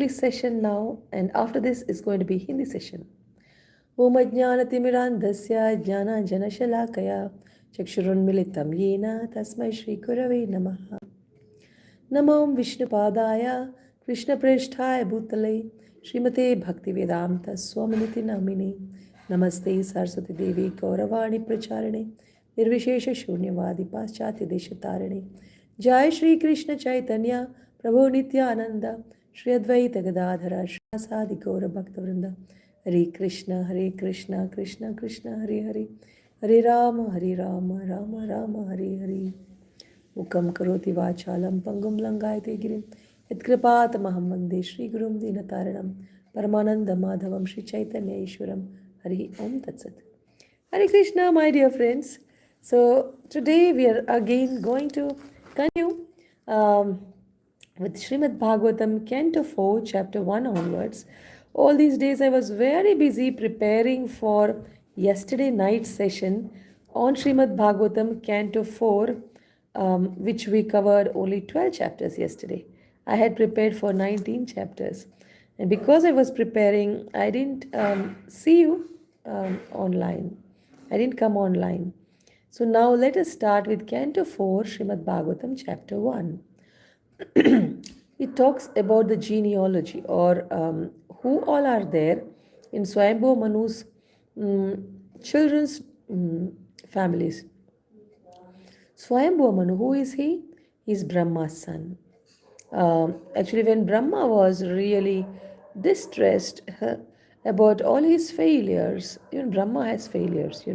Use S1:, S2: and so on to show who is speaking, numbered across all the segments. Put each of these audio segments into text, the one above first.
S1: English session now, and after this is going to be Hindi session. Om Ajnanatimirandhasya Jnananjanashalakaya Chakshurunmilitam Yena Tasmai Shri Gurave Namaha. Namo Vishnupadaya Krishna Preshthaya Bhutale Srimate Bhaktivedanta Swaminiti Namini Namaste Saraswati Devi Gauravani Pracharine Nirvishesha Shunyavadi Paschati Deshatarine Jai Shri Krishna Chaitanya Prabhu Nityananda Shri Advaita Gadadhara Shrasadi Gaura Bhaktavrinda Hare Krishna Krishna Krishna Hare Hare Hare Rama Rama Rama Hare Hare Mukam karoti vachalam pangum langayate girim yatkripatmaham vande Shri Gurum Dinataranam Paramananda Madhavam Shri Chaitanya Ishwaram Hari Om Tatsat. Hare Krishna, my dear friends. So today we are again going to continue with Srimad Bhagavatam, Canto 4, Chapter 1 onwards. All these days I was very busy preparing for yesterday night session on Srimad Bhagavatam, Canto 4, which we covered only 12 chapters yesterday. I had prepared for 19 chapters. And because I was preparing, I didn't see you online. I didn't come online. So now let us start with Canto 4, Srimad Bhagavatam, Chapter 1. It talks about the genealogy or who all are there in Swayambhu Manu's children's families. Swayambhu Manu, who is he? He is Brahma's son. Actually, when Brahma was really distressed about all his failures, Brahma has failures,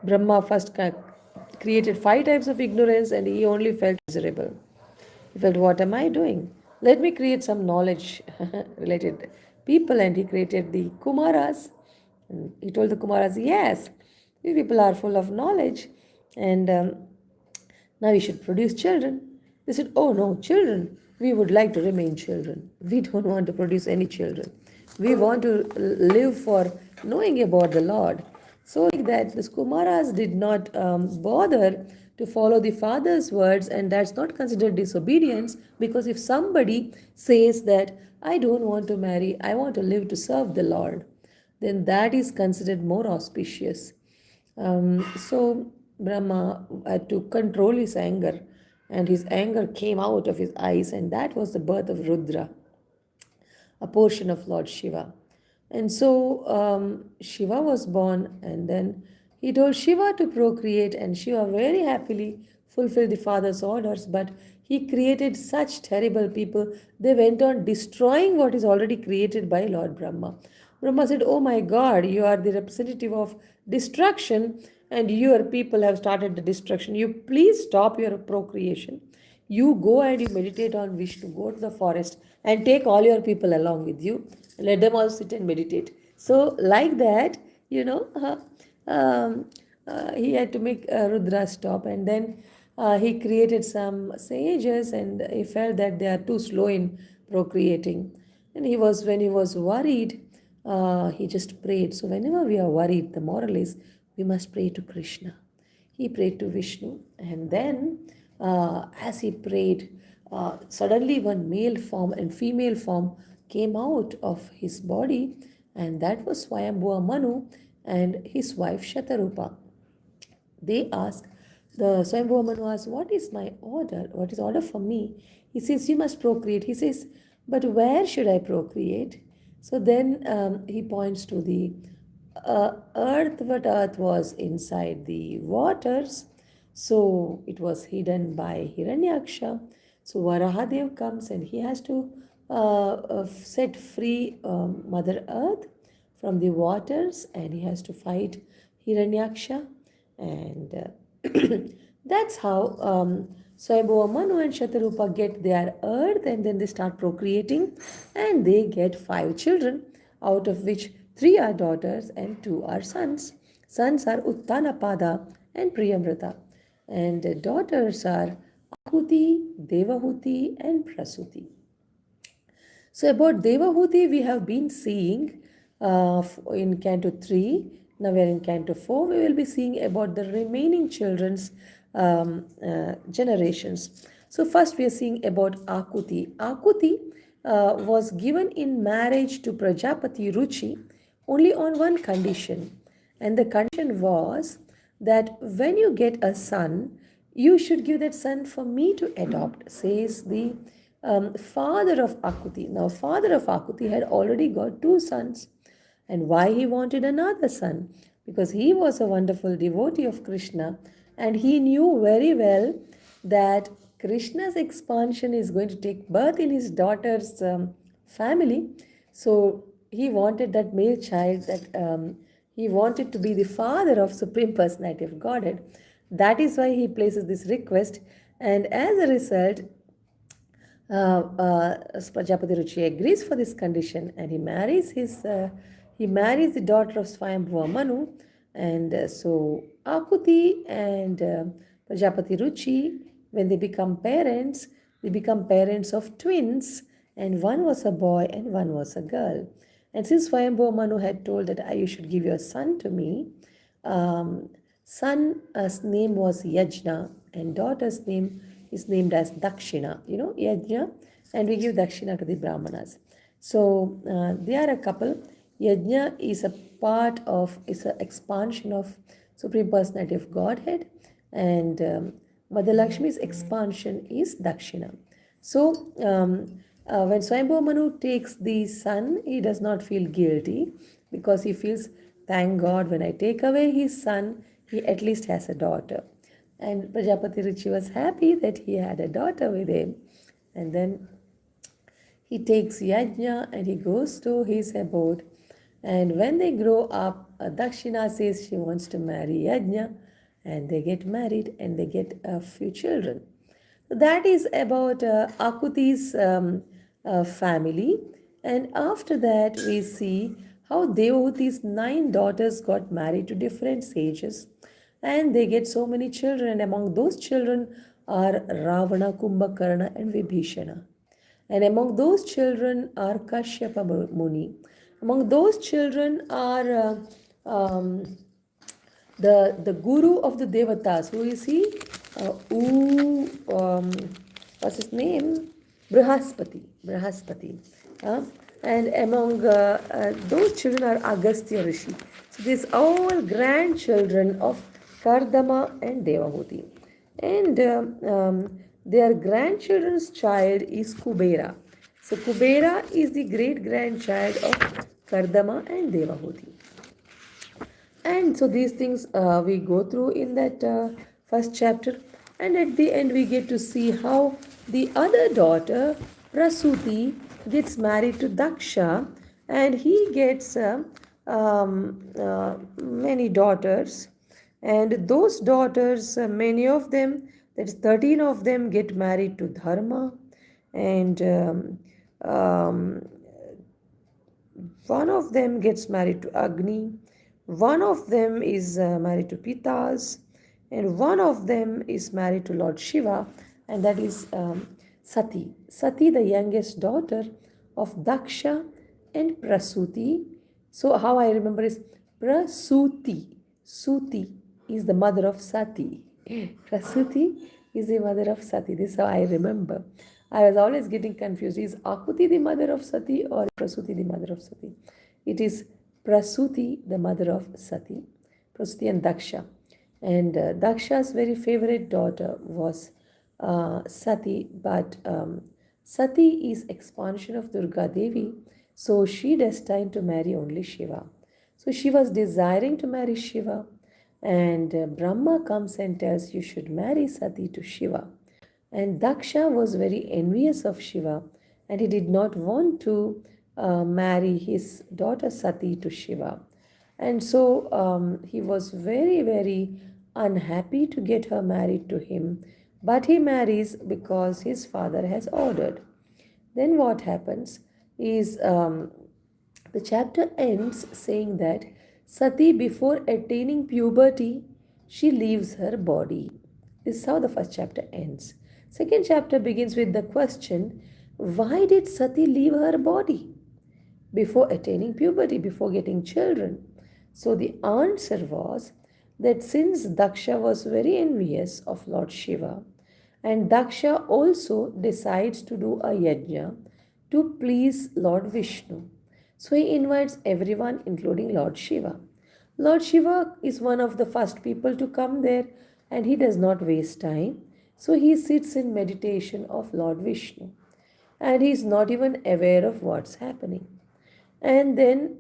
S1: Brahma first created 5 types of ignorance and he only felt miserable. He felt, what am I doing? Let me create some knowledge related people, and he created the Kumaras. And he told the Kumaras, yes, these people are full of knowledge, and now we should produce children. They said, oh no, children. We would like to remain children. We don't want to produce any children. We want to live for knowing about the Lord. So like that, the Kumaras did not bother to follow the father's words, and that's not considered disobedience, because if somebody says that I don't want to marry, I want to live to serve the Lord, then that is considered more auspicious. So Brahma had to control his anger, and his anger came out of his eyes, and that was the birth of Rudra, a portion of Lord Shiva. And so Shiva was born, and then he told Shiva to procreate, and Shiva very happily fulfilled the father's orders. But he created such terrible people, they went on destroying what is already created by Lord Brahma. Brahma said, oh my God, you are the representative of destruction, and your people have started the destruction. You please stop your procreation. You go and you meditate on Vishnu. Go to the forest and take all your people along with you. Let them all sit and meditate. So like that, he had to make Rudra stop, and then he created some sages, and he felt that they are too slow in procreating. And when he was worried, he just prayed. So whenever we are worried, the moral is we must pray to Krishna. He prayed to Vishnu, and then as he prayed, suddenly one male form and female form came out of his body, and that was Swayambhu Manu and his wife Shatarupa. They asked, the Swayambhu Manu asked, what is my order? What is order for me? He says, you must procreate. He says, but where should I procreate? So then he points to the earth, but earth was inside the waters. So it was hidden by Hiranyaksha. So Varahadev comes and he has to set free Mother Earth from the waters, and he has to fight Hiranyaksha. And that's how Swayambhu Manu and Shatarupa get their earth, and then they start procreating, and they get 5 children, out of which 3 are daughters and 2 are sons. Sons are Uttanapada and Priyamrata, and daughters are Akuti, Devahuti and Prasuti. So about Devahuti we have been seeing in Canto 3. Now we are in Canto 4. We will be seeing about the remaining children's generations. So first we are seeing about Akuti. Akuti was given in marriage to Prajapati Ruchi only on one condition. And the condition was that when you get a son, you should give that son for me to adopt, says the father of Akuti. Now, father of Akuti had already got two sons. And why he wanted another son? Because he was a wonderful devotee of Krishna and he knew very well that Krishna's expansion is going to take birth in his daughter's family. So he wanted that male child, that he wanted to be the father of Supreme Personality of Godhead. That is why he places this request, and as a result, Prajapati Ruchi agrees for this condition, and he marries the daughter of Swayambhuva Manu, and so Akuti and Prajapati Ruchi, when they become parents of twins, and one was a boy and one was a girl. And since Swayambhuva Manu had told that you should give your son to me, um, son's name was Yajna and daughter's name is named as Dakshina. You know, Yajna, and we give Dakshina to the Brahmanas. So they are a couple. Yajna is a part of, is an expansion of Supreme Personality of Godhead, and Mother Lakshmi's expansion is Dakshina. So when Swayambhuva Manu takes the son, he does not feel guilty because he feels, thank God, when I take away his son, he at least has a daughter. And Prajapati Rishi was happy that he had a daughter with him. And then he takes Yajna and he goes to his abode. And when they grow up, Dakshina says she wants to marry Yajna, and they get married and they get a few children. So that is about Akuti's family. And after that, we see how Devahuti's 9 daughters got married to different sages. And they get so many children. And among those children are Ravana, Kumbhakarna, and Vibhishana. And among those children are Kashyapa Muni. Among those children are the guru of the Devatas. Who is he? What's his name? Brihaspati. Brihaspati. And among those children are Agastya Rishi. So these all grandchildren of Kardama and Devahuti. And their grandchildren's child is Kubera. So Kubera is the great grandchild of Kardama and Devahuti. And so these things we go through in that first chapter. And at the end, we get to see how the other daughter, Prasuti, gets married to Daksha, and he gets many daughters. And those daughters, many of them, that is 13 of them, get married to Dharma. And one of them gets married to Agni. One of them is married to Pitas, and one of them is married to Lord Shiva, and that is Sati. Sati, the youngest daughter of Daksha and Prasuti. So, how I remember is Prasuti. Suti is the mother of Sati. Prasuti is the mother of Sati. This is how I remember. I was always getting confused. Is Akuti the mother of Sati or Prasuti the mother of Sati? It is Prasuti, the mother of Sati. Prasuti and Daksha. And Daksha's very favorite daughter was Sati, but Sati is expansion of Durga Devi, so she destined to marry only Shiva. So she was desiring to marry Shiva, and Brahma comes and tells you should marry Sati to Shiva. And Daksha was very envious of Shiva, and he did not want to marry his daughter Sati to Shiva. And so he was very, very unhappy to get her married to him. But he marries because his father has ordered. Then what happens is the chapter ends saying that Sati, before attaining puberty, she leaves her body. This is how the first chapter ends. Second chapter begins with the question, why did Sati leave her body before attaining puberty, before getting children? So the answer was that since Daksha was very envious of Lord Shiva, and Daksha also decides to do a yajna, to please Lord Vishnu. So he invites everyone, including Lord Shiva. Lord Shiva is one of the first people to come there and he does not waste time. So he sits in meditation of Lord Vishnu and he is not even aware of what's happening. And then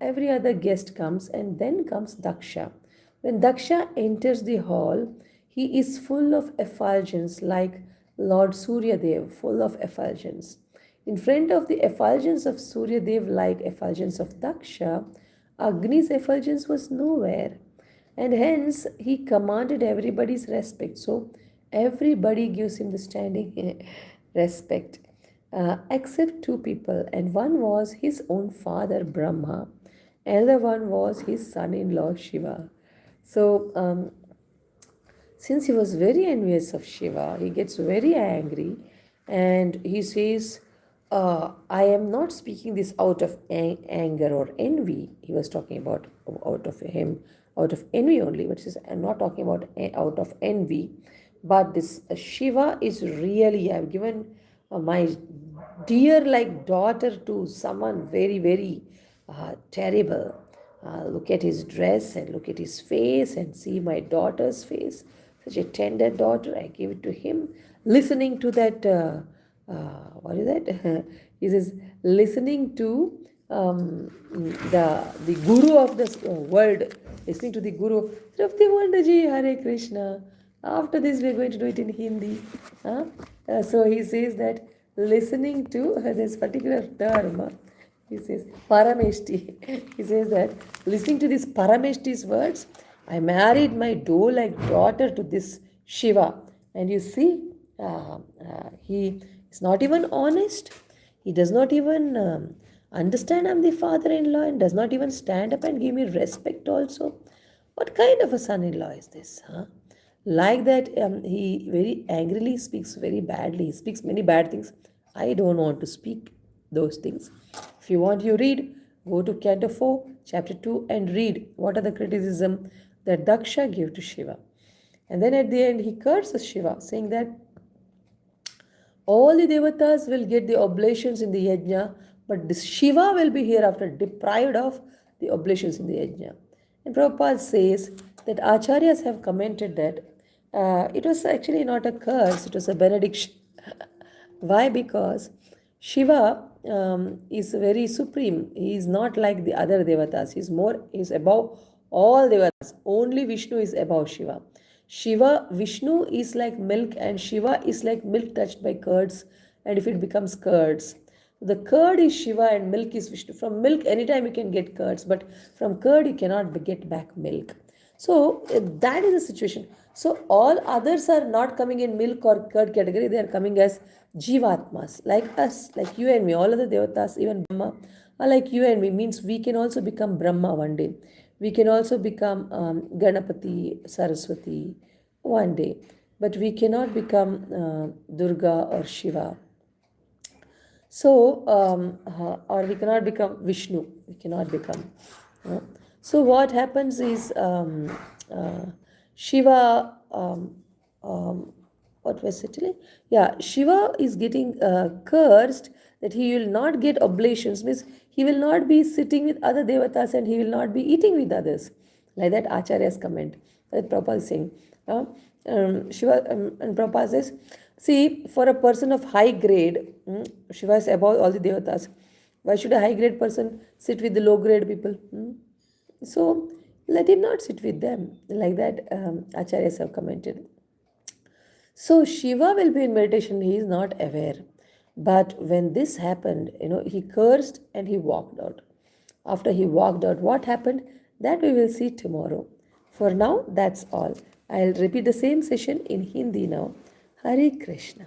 S1: every other guest comes, and then comes Daksha. When Daksha enters the hall, he is full of effulgence, like Lord Suryadev, full of effulgence. In front of the effulgence of Suryadev, like effulgence of Daksha, Agni's effulgence was nowhere. And hence, he commanded everybody's respect. So, everybody gives him the standing respect, except two people. And one was his own father, Brahma, and the one was his son in law, Shiva. So, since he was very envious of Shiva, he gets very angry and he says, I am not speaking this out of anger or envy. He was talking about out of him, out of envy only, but he says, I'm not talking about out of envy. But this Shiva is really, I've given my dear like daughter to someone very, very terrible. Look at his dress and look at his face and see my daughter's face. Such a tender daughter, I give it to him. Listening to that, what is that? He says, listening to the guru of this world, listening to the guru. Trapti Mandaji, Hare Krishna. After this, we're going to do it in Hindi. So he says that listening to this particular term, he says Parameshti. He says that listening to this Parameshti's words, I married my doe-like daughter to this Shiva. And you see, he is not even honest. He does not even understand I'm the father-in-law and does not even stand up and give me respect also. What kind of a son-in-law is this? Like that, he very angrily speaks very badly. He speaks many bad things. I don't want to speak those things. If you want, you read. Go to Canto 4, chapter 2 and read what are the criticism that Daksha gave to Shiva. And then at the end, he curses Shiva, saying that all the devatas will get the oblations in the yajna, but this Shiva will be hereafter deprived of the oblations in the yajna. And Prabhupada says that acharyas have commented that it was actually not a curse, it was a benediction. Why? Because Shiva is very supreme. He is not like the other devatas. He is above all devatas. Only Vishnu is above Shiva. Vishnu is like milk and Shiva is like milk touched by curds. And if it becomes curds, the curd is Shiva and milk is Vishnu. From milk, anytime you can get curds, but from curd, you cannot get back milk. So that is the situation. So all others are not coming in milk or curd category. They are coming as Jivatmas, like us, like you and me. All other devatas, even Brahma, are like you and me. Means we can also become Brahma one day. We can also become Ganapati, Saraswati one day. But we cannot become Durga or Shiva. So, or we cannot become Vishnu. We cannot become. So, what happens is Shiva, what was it? Yeah, Shiva is getting cursed that he will not get oblations, means he will not be sitting with other devatas and he will not be eating with others. Like that, Acharya's comment. That Prabhupada is saying. Shiva and Prabhupada says, see, for a person of high grade, Shiva is above all the devatas. Why should a high grade person sit with the low grade people? So let him not sit with them. Like that, Acharyas have commented. So Shiva will be in meditation, he is not aware. But when this happened, he cursed and he walked out. After he walked out, what happened? That we will see tomorrow. For now, that's all. I'll repeat the same session in Hindi now. Hare Krishna.